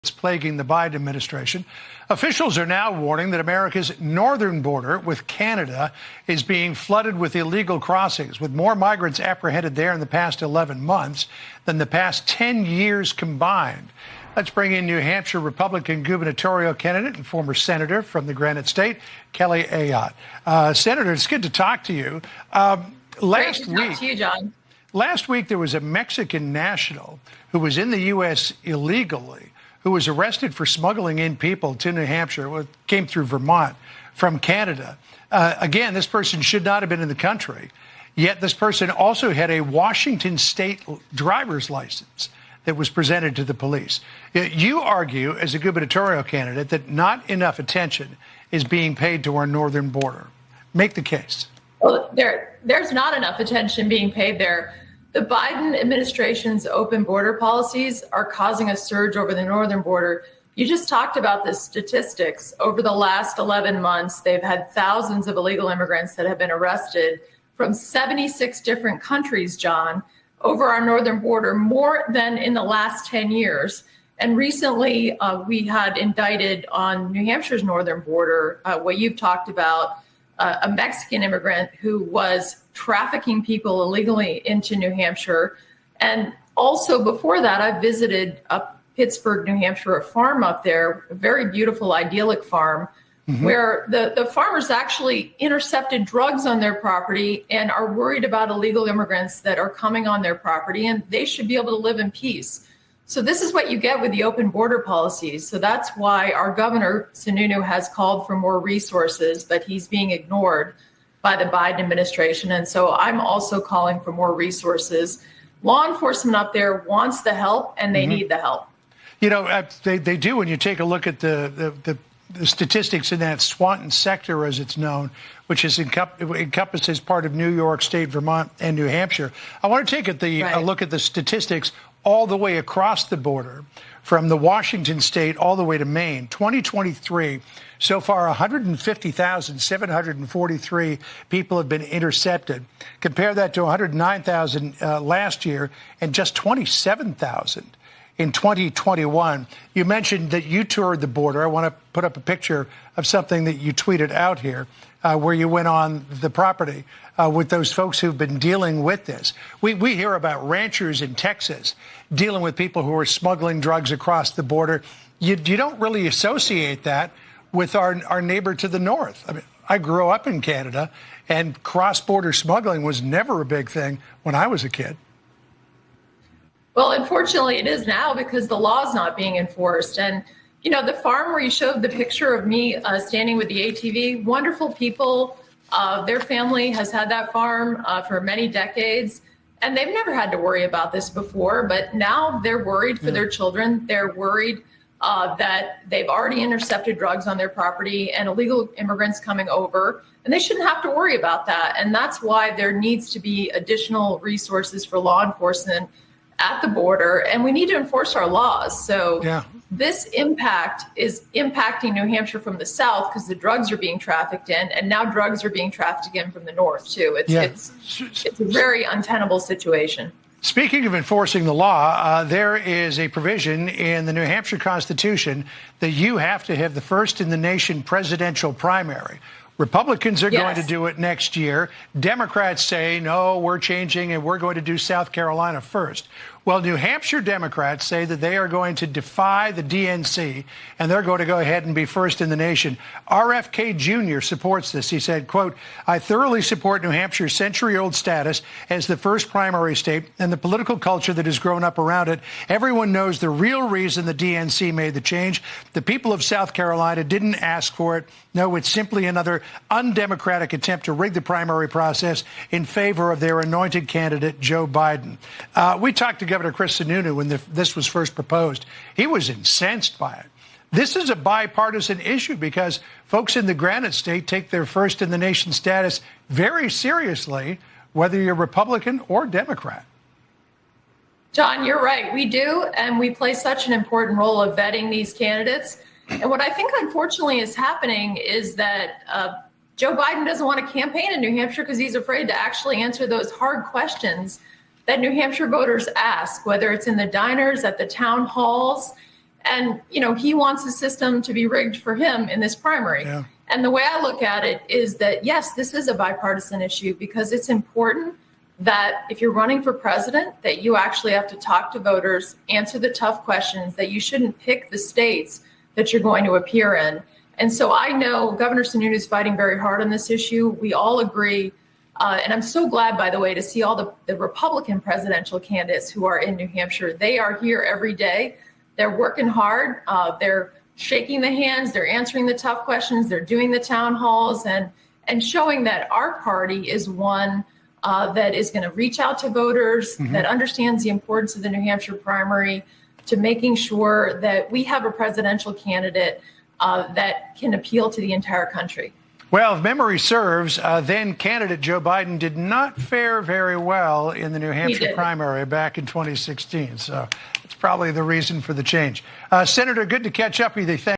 plaguing the Biden administration. Officials are now warning that America's northern border with Canada is being flooded with illegal crossings, with more migrants apprehended there in the past 11 months than the past 10 years combined. Let's bring in New Hampshire Republican gubernatorial candidate and former senator from the Granite State, Kelly Ayotte. Senator, it's good to talk to you. Great to talk to you, John. Last week, there was a Mexican national who was in the U.S. illegally, who was arrested for smuggling in people to New Hampshire, came through Vermont from Canada. Again, this person should not have been in the country, yet this person also had a Washington state driver's license that was presented to the police. You argue, as a gubernatorial candidate, that not enough attention is being paid to our northern border. Make the case. Well, there's not enough attention being paid there. The Biden administration's open border policies are causing a surge over the northern border. You just talked about the statistics. Over the last 11 months, they've had thousands of illegal immigrants that have been arrested from 76 different countries, John, over our northern border, more than in the last 10 years. And recently, we had indicted on New Hampshire's northern border what you've talked about, a Mexican immigrant who was trafficking people illegally into New Hampshire. And also before that, I visited Pittsburgh, New Hampshire, a farm up there, a very beautiful, idyllic farm, where the farmers actually intercepted drugs on their property and are worried about illegal immigrants that are coming on their property, and they should be able to live in peace. So this is what you get with the open border policies. So that's why our governor, Sununu, has called for more resources, but he's being ignored by the Biden administration. And so I'm also calling for more resources. Law enforcement up there wants the help, and they need the help. You know, they do when you take a look at the statistics in that Swanton sector, as it's known, which is encompasses part of New York State, Vermont, and New Hampshire. I want to take a look at the statistics all the way across the border, from the Washington state all the way to Maine. 2023, so far 150,743 people have been intercepted. Compare that to 109,000 last year and just 27,000 in 2021. You mentioned that you toured the border. I want to put up a picture of something that you tweeted out here, where you went on the property with those folks who've been dealing with this. We hear about ranchers in Texas dealing with people who are smuggling drugs across the border. You don't really associate that with our neighbor to the north. I mean, I grew up in Canada, and cross-border smuggling was never a big thing when I was a kid. Well, unfortunately, it is now because the law is not being enforced. And, you know, the farm where you showed the picture of me standing with the ATV, wonderful people. Their family has had that farm for many decades, and they've never had to worry about this before. But now they're worried for their children. They're worried that they've already intercepted drugs on their property and illegal immigrants coming over, and they shouldn't have to worry about that. And that's why there needs to be additional resources for law enforcement at the border, and we need to enforce our laws. So this impact is impacting New Hampshire from the south because the drugs are being trafficked in, and now drugs are being trafficked in from the north too. It's a very untenable situation. Speaking of enforcing the law, there is a provision in the New Hampshire Constitution that you have to have the first in the nation presidential primary. Republicans are going to do it next year. Democrats say, no, we're changing and we're going to do South Carolina first. Well, New Hampshire Democrats say that they are going to defy the DNC and they're going to go ahead and be first in the nation. RFK Jr. supports this. He said, quote, I thoroughly support New Hampshire's century-old status as the first primary state and the political culture that has grown up around it. Everyone knows the real reason the DNC made the change. The people of South Carolina didn't ask for it. No, it's simply another undemocratic attempt to rig the primary process in favor of their anointed candidate, Joe Biden. We talked to Governor Chris Sununu when this was first proposed. He was incensed by it. This is a bipartisan issue because folks in the Granite State take their first in the nation status very seriously, whether you're Republican or Democrat. John, you're right. We do, and we play such an important role of vetting these candidates. And what I think, unfortunately, is happening is that Joe Biden doesn't want to campaign in New Hampshire because he's afraid to actually answer those hard questions that New Hampshire voters ask, whether it's in the diners, at the town halls. And, he wants the system to be rigged for him in this primary. Yeah. And the way I look at it is that, yes, this is a bipartisan issue because it's important that if you're running for president, that you actually have to talk to voters, answer the tough questions, that you shouldn't pick the states that you're going to appear in. And so I know Governor Sununu is fighting very hard on this issue. We all agree. And I'm so glad, by the way, to see all the Republican presidential candidates who are in New Hampshire. They are here every day. They're working hard. They're shaking the hands. They're answering the tough questions. They're doing the town halls and showing that our party is one that is going to reach out to voters, that understands the importance of the New Hampshire primary, to making sure that we have a presidential candidate that can appeal to the entire country. Well, if memory serves, then candidate Joe Biden did not fare very well in the New Hampshire primary back in 2016. So it's probably the reason for the change. Senator, good to catch up with you.